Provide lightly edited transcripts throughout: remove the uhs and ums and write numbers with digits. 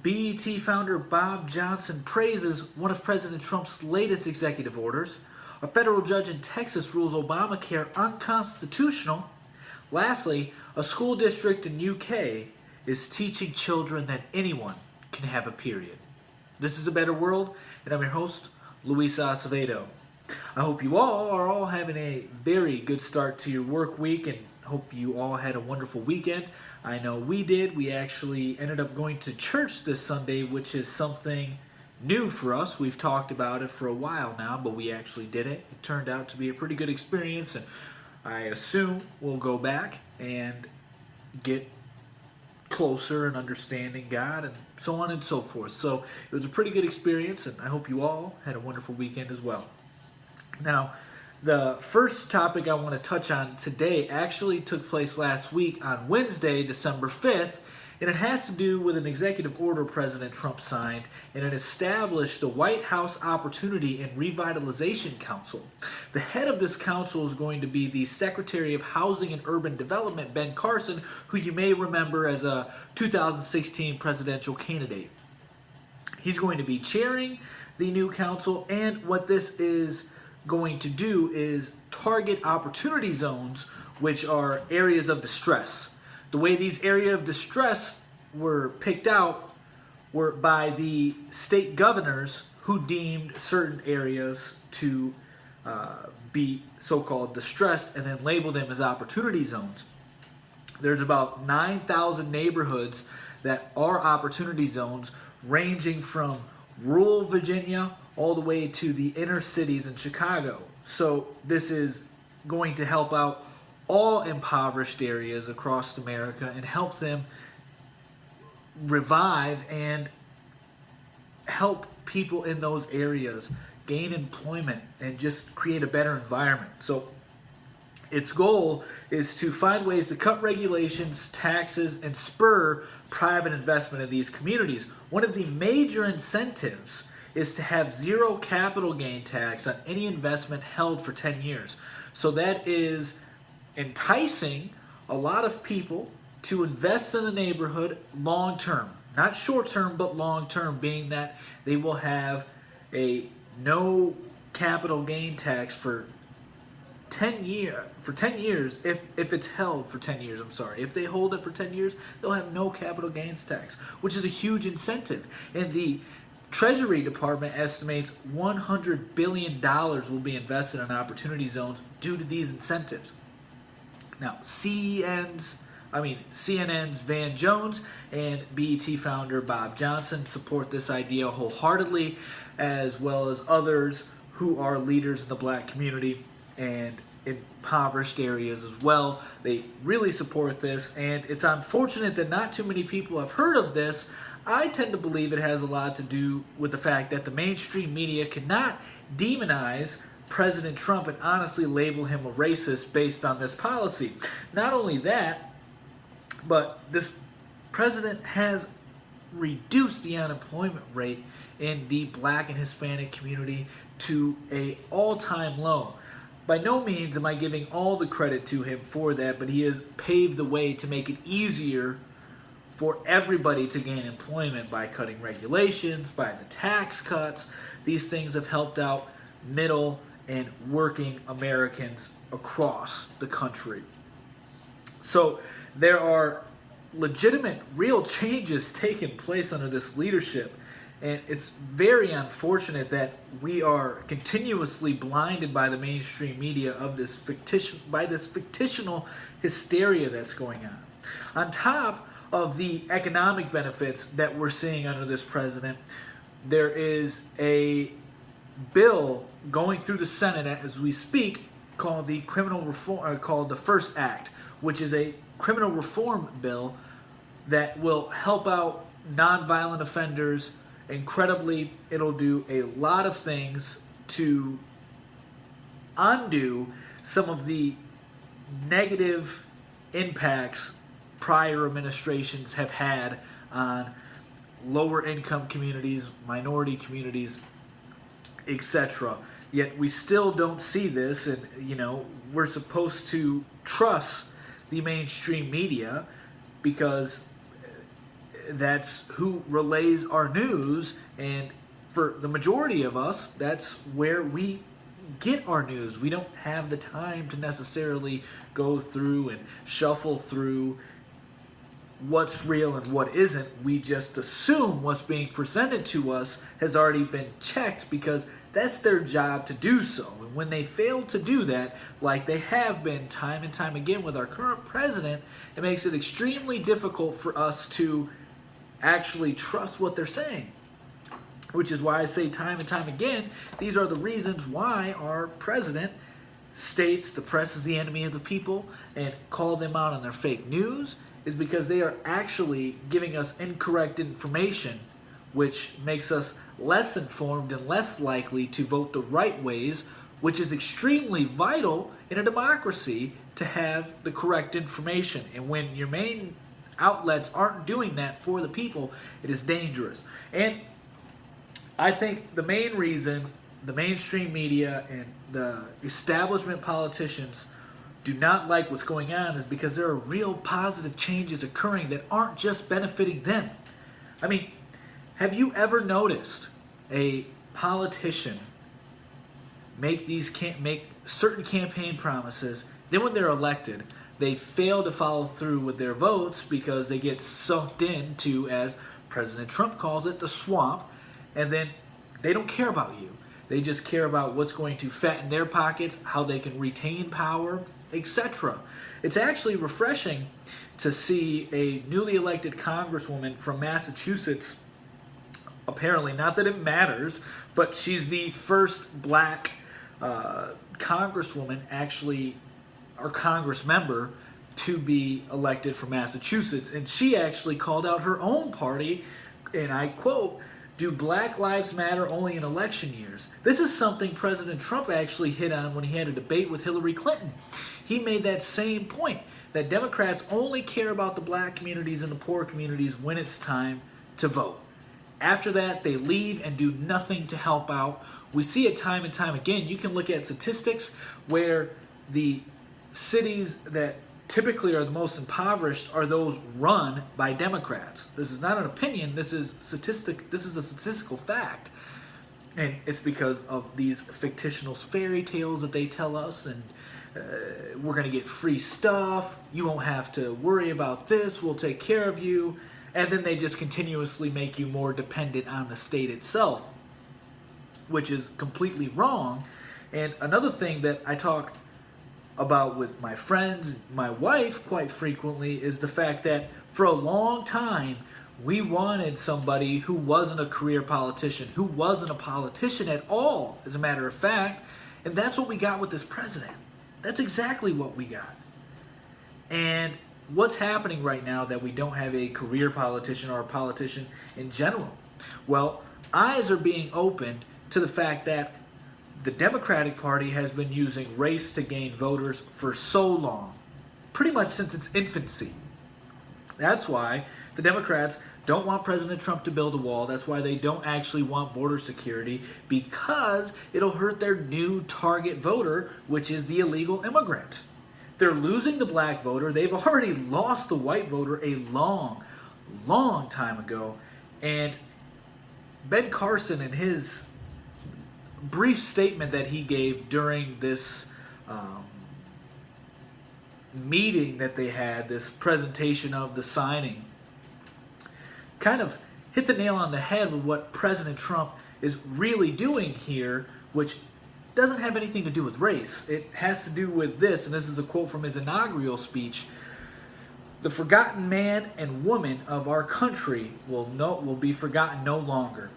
BET founder Bob Johnson praises one of President Trump's latest executive orders. A federal judge in Texas rules Obamacare unconstitutional. Lastly, a school district in UK is teaching children that anyone can have a period. This is A Better World, and I'm your host, Luis Acevedo. I hope you all are having a very good start to your work week, and hope you all had a wonderful weekend. I know we did. We actually ended up going to church this Sunday, which is something new for us. We've talked about it for a while now, but we actually did it. It turned out to be a pretty good experience, and I assume we'll go back and get closer and understanding God and so on and so forth. So it was a pretty good experience, and I hope you all had a wonderful weekend as well. Now, the first topic I want to touch on today actually took place last week on Wednesday, December 5th, and it has to do with an executive order President Trump signed, and it established the White House Opportunity and Revitalization Council. The head of this council is going to be the Secretary of Housing and Urban Development, Ben Carson, who you may remember as a 2016 presidential candidate. He's going to be chairing the new council, and what this is going to do is target opportunity zones, which are areas of distress. The way these areas of distress were picked out were by the state governors who deemed certain areas to be so-called distressed and then labeled them as opportunity zones. There's about 9,000 neighborhoods that are opportunity zones, ranging from rural Virginia all the way to the inner cities in Chicago. So this is going to help out all impoverished areas across America and help them revive and help people in those areas gain employment and just create a better environment. So its goal is to find ways to cut regulations, taxes, and spur private investment in these communities. One of the major incentives is to have zero capital gain tax on any investment held for 10 years. So that is enticing a lot of people to invest in the neighborhood long term. Not short term, but long term, being that they will have a no capital gain tax for 10 years if it's held for 10 years. If they hold it for 10 years, they'll have no capital gains tax, which is a huge incentive. And the Treasury Department estimates $100 billion will be invested in opportunity zones due to these incentives. Now, CNN's Van Jones and BET founder Bob Johnson support this idea wholeheartedly, as well as others who are leaders in the black community and impoverished areas as well. They really support this, and it's unfortunate that not too many people have heard of this. I tend to believe it has a lot to do with the fact that the mainstream media cannot demonize President Trump and honestly label him a racist based on this policy. Not only that, but this president has reduced the unemployment rate in the black and Hispanic community to an all-time low. By no means am I giving all the credit to him for that, but he has paved the way to make it easier for everybody to gain employment by cutting regulations, by the tax cuts. These things have helped out middle and working Americans across the country. So there are legitimate, real changes taking place under this leadership. And it's very unfortunate that we are continuously blinded by the mainstream media of this fictional hysteria that's going on. On top of the economic benefits that we're seeing under this president, there is a bill going through the Senate as we speak called the called the First Act, which is a criminal reform bill that will help out nonviolent offenders. Incredibly, it'll do a lot of things to undo some of the negative impacts prior administrations have had on lower income communities, minority communities, etc. Yet we still don't see this, and we're supposed to trust the mainstream media because that's who relays our news, and for the majority of us, that's where we get our news. We don't have the time to necessarily go through and shuffle through what's real and what isn't. We just assume what's being presented to us has already been checked because that's their job to do so. And when they fail to do that, like they have been time and time again with our current president, it makes it extremely difficult for us to actually trust what they're saying. Which is why I say time and time again, these are the reasons why our president states the press is the enemy of the people and call them out on their fake news, is because they are actually giving us incorrect information, which makes us less informed and less likely to vote the right ways, which is extremely vital in a democracy to have the correct information. And when your main outlets aren't doing that for the people, it is dangerous. And I think the main reason the mainstream media and the establishment politicians do not like what's going on is because there are real positive changes occurring that aren't just benefiting them. I mean, have you ever noticed a politician make certain campaign promises, then when they're elected, they fail to follow through with their votes because they get sucked into, as President Trump calls it, the swamp, and then they don't care about you. They just care about what's going to fatten their pockets, how they can retain power, etc. It's actually refreshing to see a newly elected congresswoman from Massachusetts, apparently, not that it matters, but she's the first black congresswoman actually, or congress member, to be elected from Massachusetts. And she actually called out her own party, and I quote, "Do Black Lives Matter only in election years?" This is something President Trump actually hit on when he had a debate with Hillary Clinton. He made that same point, that Democrats only care about the black communities and the poor communities when it's time to vote. After that, they leave and do nothing to help out. We see it time and time again. You can look at statistics where the cities that typically are the most impoverished are those run by Democrats. This is not an opinion. This is a statistical fact. And it's because of these fictional fairy tales that they tell us, and we're going to get free stuff. You won't have to worry about this. We'll take care of you. And then they just continuously make you more dependent on the state itself, which is completely wrong. And another thing that I talk about with my friends, my wife quite frequently, is the fact that for a long time we wanted somebody who wasn't a career politician, who wasn't a politician at all, as a matter of fact. And that's what we got with this president. That's exactly what we got. And what's happening right now that we don't have a career politician or a politician in general? Well, eyes are being opened to the fact that the Democratic Party has been using race to gain voters for so long, pretty much since its infancy. That's why the Democrats don't want President Trump to build a wall. That's why they don't actually want border security, because it'll hurt their new target voter, which is the illegal immigrant. They're losing the black voter. They've already lost the white voter a long, long time ago. And Ben Carson, in his brief statement that he gave during this meeting that they had, this presentation of the signing, kind of hit the nail on the head with what President Trump is really doing here, which doesn't have anything to do with race. It has to do with this, and this is a quote from his inaugural speech: "The forgotten man and woman of our country will be forgotten no longer."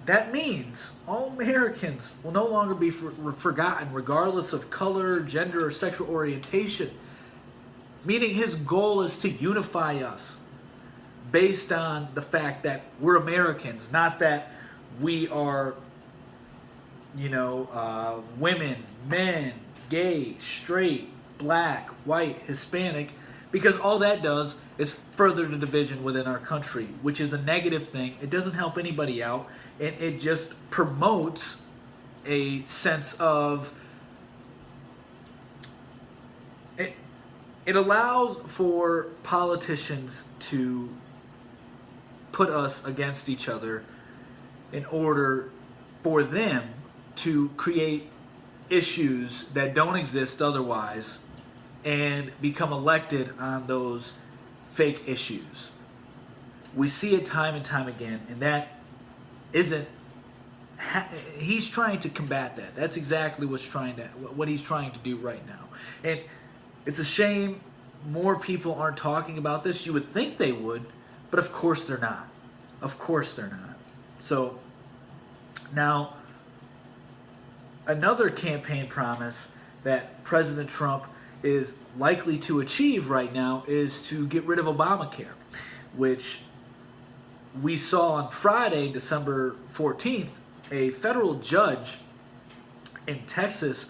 That means all Americans will no longer be forgotten, regardless of color, gender, or sexual orientation. Meaning his goal is to unify us based on the fact that we're Americans, not that we are, women, men, gay, straight, black, white, Hispanic, because all that does is further the division within our country, which is a negative thing. It doesn't help anybody out, and it just promotes a sense of, it allows for politicians to put us against each other in order for them to create issues that don't exist otherwise and become elected on those fake issues. We see it time and time again, and that isn't. He's trying to combat that. That's exactly what he's trying to do right now. And it's a shame more people aren't talking about this. You would think they would, but of course they're not. Of course they're not. So now, another campaign promise that President Trump is likely to achieve right now is to get rid of Obamacare, which we saw on Friday, December 14th, a federal judge in Texas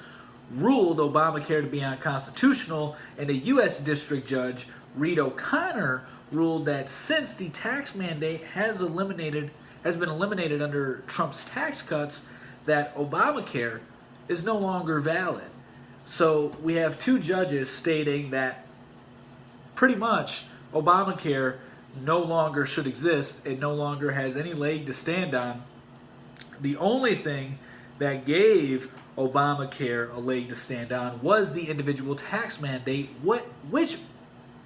ruled Obamacare to be unconstitutional, and a U.S. district judge, Reed O'Connor, ruled that since the tax mandate has been eliminated under Trump's tax cuts, that Obamacare is no longer valid. So we have two judges stating that pretty much Obamacare no longer should exist. It no longer has any leg to stand on. The only thing that gave Obamacare a leg to stand on was the individual tax mandate, which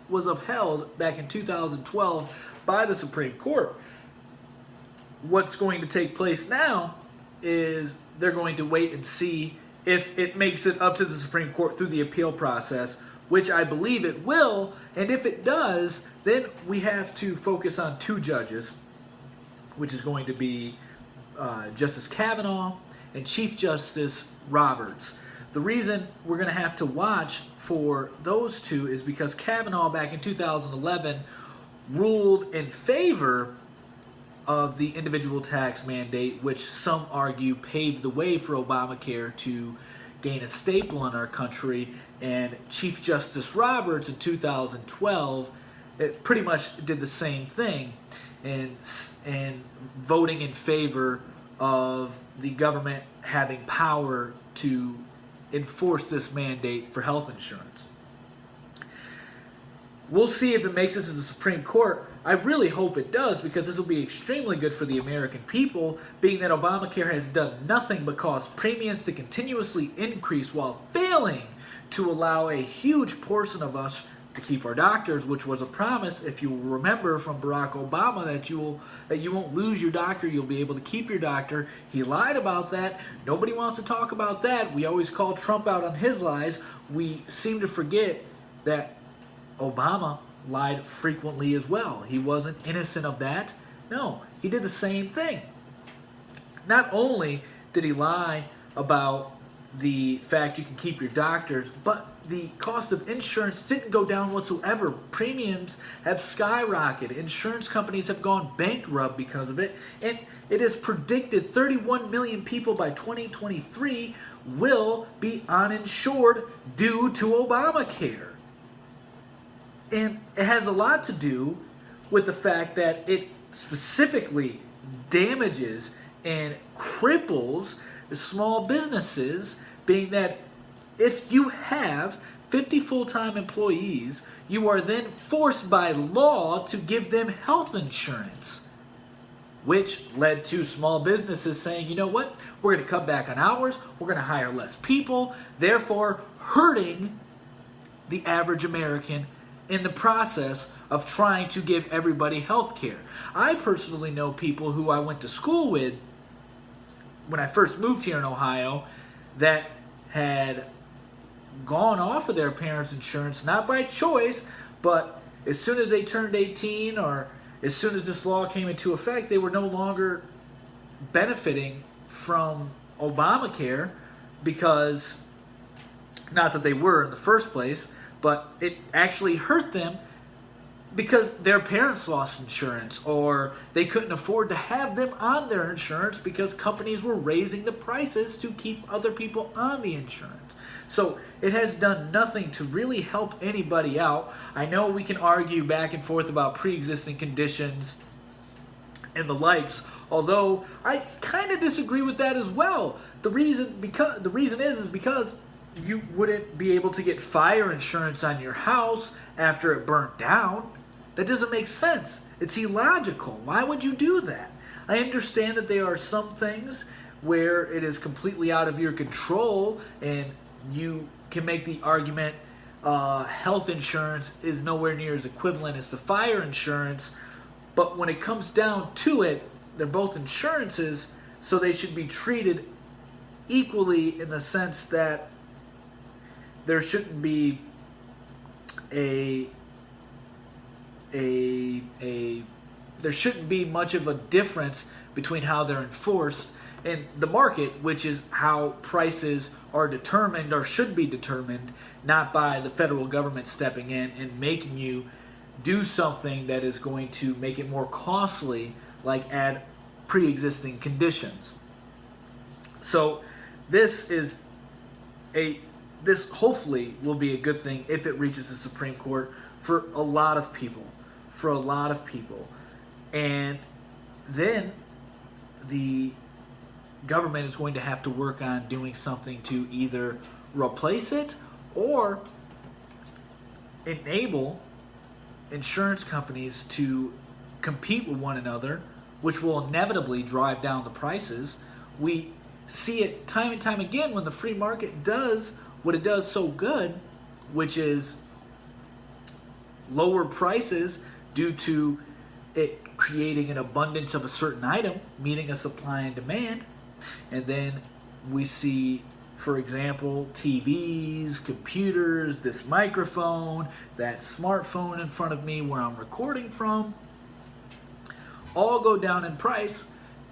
was upheld back in 2012 by the Supreme Court. What's going to take place now is they're going to wait and see if it makes it up to the Supreme Court through the appeal process, which I believe it will. And if it does, then we have to focus on two judges, which is going to be Justice Kavanaugh and Chief Justice Roberts. The reason we're going to have to watch for those two is because Kavanaugh back in 2011 ruled in favor of the individual tax mandate, which some argue paved the way for Obamacare to gain a staple in our country. And Chief Justice Roberts in 2012 pretty much did the same thing and voting in favor of the government having power to enforce this mandate for health insurance. We'll see if it makes it to the Supreme Court. I really hope it does, because this will be extremely good for the American people, being that Obamacare has done nothing but cause premiums to continuously increase while failing to allow a huge portion of us to keep our doctors, which was a promise, if you remember, from Barack Obama, that you won't lose your doctor, you'll be able to keep your doctor. He lied about that. Nobody wants to talk about that. We always call Trump out on his lies. We seem to forget that Obama lied frequently as well. He wasn't innocent of that. No, he did the same thing. Not only did he lie about the fact you can keep your doctors, but the cost of insurance didn't go down whatsoever. Premiums have skyrocketed. Insurance companies have gone bankrupt because of it. And it is predicted 31 million people by 2023 will be uninsured due to Obamacare. And it has a lot to do with the fact that it specifically damages and cripples small businesses, being that if you have 50 full-time employees, you are then forced by law to give them health insurance, which led to small businesses saying, you know what, we're going to cut back on hours, we're going to hire less people, therefore hurting the average American in the process of trying to give everybody health care. I personally know people who I went to school with when I first moved here in Ohio that had gone off of their parents' insurance, not by choice, but as soon as they turned 18 or as soon as this law came into effect, they were no longer benefiting from Obamacare, because, not that they were in the first place, but it actually hurt them because their parents lost insurance, or they couldn't afford to have them on their insurance because companies were raising the prices to keep other people on the insurance. So it has done nothing to really help anybody out. I know we can argue back and forth about pre-existing conditions and the likes, although I kind of disagree with that as well. The reason is because you wouldn't be able to get fire insurance on your house after it burnt down. That doesn't make sense. It's illogical. Why would you do that? I understand that there are some things where it is completely out of your control and you can make the argument health insurance is nowhere near as equivalent as the fire insurance. But when it comes down to it, they're both insurances, so they should be treated equally in the sense that there shouldn't be there shouldn't be much of a difference between how they're enforced. And the market, which is how prices are determined or should be determined, not by the federal government stepping in and making you do something that is going to make it more costly, like add pre-existing conditions. So this hopefully will be a good thing if it reaches the Supreme Court for a lot of people. And then the government is going to have to work on doing something to either replace it or enable insurance companies to compete with one another, which will inevitably drive down the prices. We see it time and time again when the free market does what it does so good, which is lower prices due to it creating an abundance of a certain item, meeting a supply and demand. And then we see, for example, TVs, computers, this microphone, that smartphone in front of me where I'm recording from, all go down in price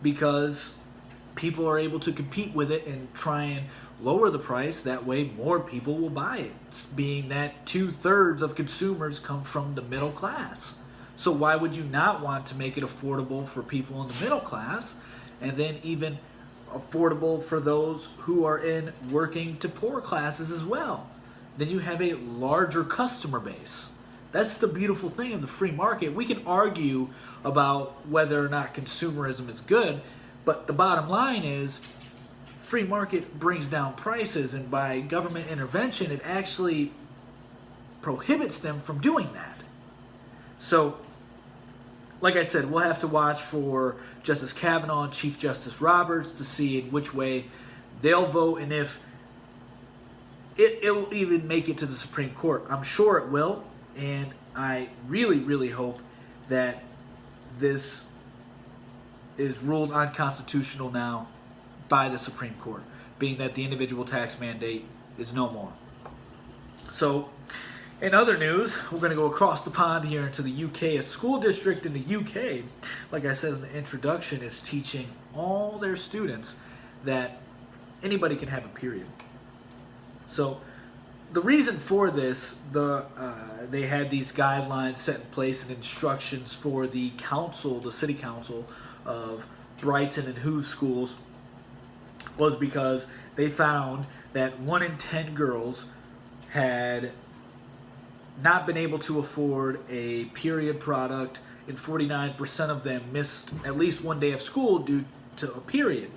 because people are able to compete with it and try and lower the price. That way more people will buy it, being that 2/3 of consumers come from the middle class. So why would you not want to make it affordable for people in the middle class, and then even affordable for those who are in working to poor classes as well? Then you have a larger customer base. That's the beautiful thing of the free market. We can argue about whether or not consumerism is good, but the bottom line is free market brings down prices, and by government intervention it actually prohibits them from doing that. So, like I said, we'll have to watch for Justice Kavanaugh and Chief Justice Roberts to see in which way they'll vote and if it'll even make it to the Supreme Court. I'm sure it will, and I really, really hope that this is ruled unconstitutional now by the Supreme Court, being that the individual tax mandate is no more. So, in other news, we're going to go across the pond here into the UK. A school district in the UK, like I said in the introduction, is teaching all their students that anybody can have a period. So the reason for this, they had these guidelines set in place and instructions for the council, the city council of Brighton and Hove schools, was because they found that 1 in 10 girls had not been able to afford a period product, and 49% of them missed at least one day of school due to a period.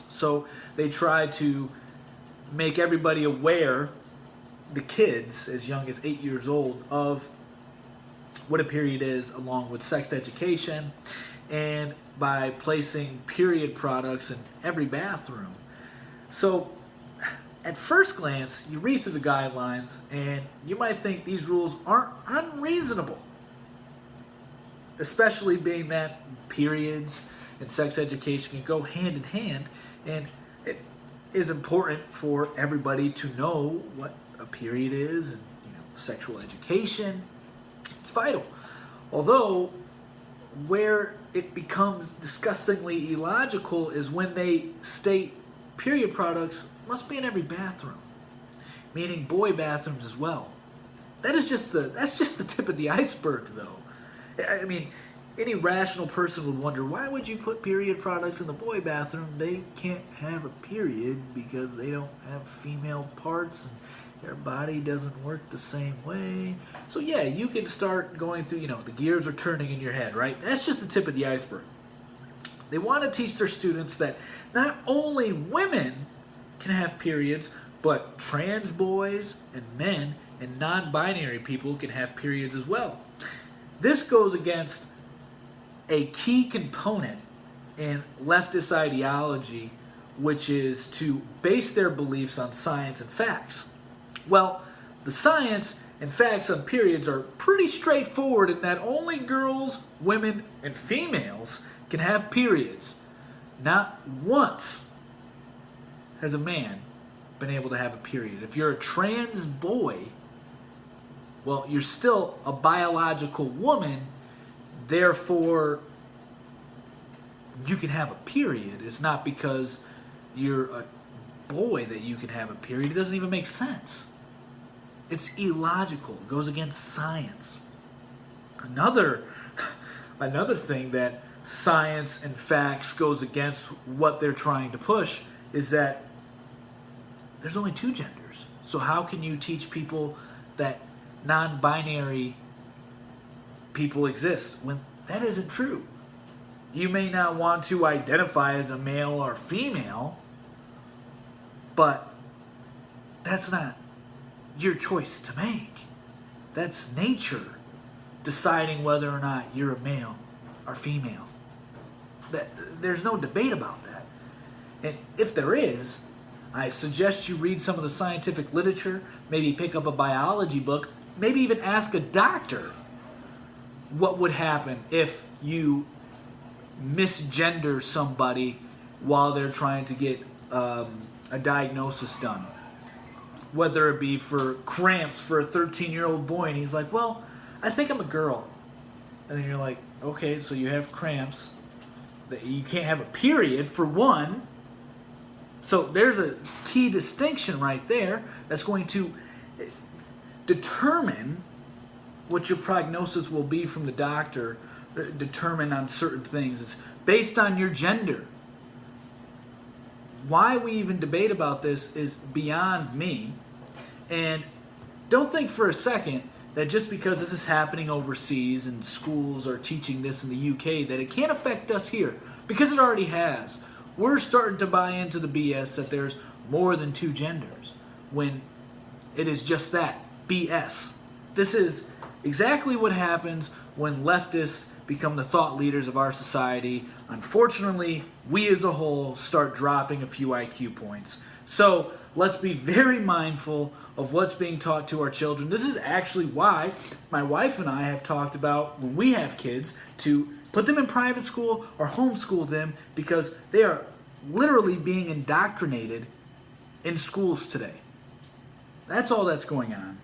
So they tried to make everybody aware, the kids as young as 8 years old, of what a period is, along with sex education, and by placing period products in every bathroom. So at first glance, you read through the guidelines and you might think these rules aren't unreasonable, especially being that periods and sex education can go hand in hand, and it is important for everybody to know what a period is, and sexual education. It's vital. Although where it becomes disgustingly illogical is when they state period products must be in every bathroom, meaning boy bathrooms as well. That's just the tip of the iceberg, though. I mean, any rational person would wonder, why would you put period products in the boy bathroom? They can't have a period because they don't have female parts and their body doesn't work the same way. So yeah, you can start going through, the gears are turning in your head, right? That's just the tip of the iceberg. They want to teach their students that not only women can have periods, but trans boys and men and non-binary people can have periods as well. This goes against a key component in leftist ideology, which is to base their beliefs on science and facts. Well, the science and facts on periods are pretty straightforward in that only girls, women, and females can have periods. Not once has a man been able to have a period. If you're a trans boy, well, you're still a biological woman, therefore you can have a period. It's not because you're a boy that you can have a period. It doesn't even make sense. It's illogical. It goes against science. Another thing that science and facts goes against what they're trying to push is that there's only two genders. So how can you teach people that non-binary people exist when that isn't true? You may not want to identify as a male or female, but that's not your choice to make. That's nature deciding whether or not you're a male or female. There's no debate about that. And if there is, I suggest you read some of the scientific literature, maybe pick up a biology book, maybe even ask a doctor what would happen if you misgender somebody while they're trying to get a diagnosis done. Whether it be for cramps for a 13-year-old boy, and he's like, well, I think I'm a girl. And then you're like, okay, so you have cramps. You can't have a period, for one. So there's a key distinction right there that's going to determine what your prognosis will be from the doctor, determine on certain things. It's based on your gender. Why we even debate about this is beyond me. And don't think for a second that just because this is happening overseas and schools are teaching this in the UK that it can't affect us here, because it already has. We're starting to buy into the BS that there's more than two genders when it is just that, BS. This is exactly what happens when leftists become the thought leaders of our society. Unfortunately, we as a whole start dropping a few IQ points. So let's be very mindful of what's being taught to our children. This is actually why my wife and I have talked about, when we have kids, to put them in private school or homeschool them, because they are literally being indoctrinated in schools today. That's all that's going on.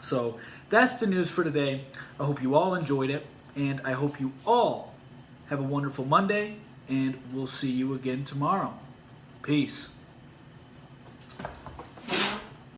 So that's the news for today. I hope you all enjoyed it, and I hope you all have a wonderful Monday, and we'll see you again tomorrow. Peace.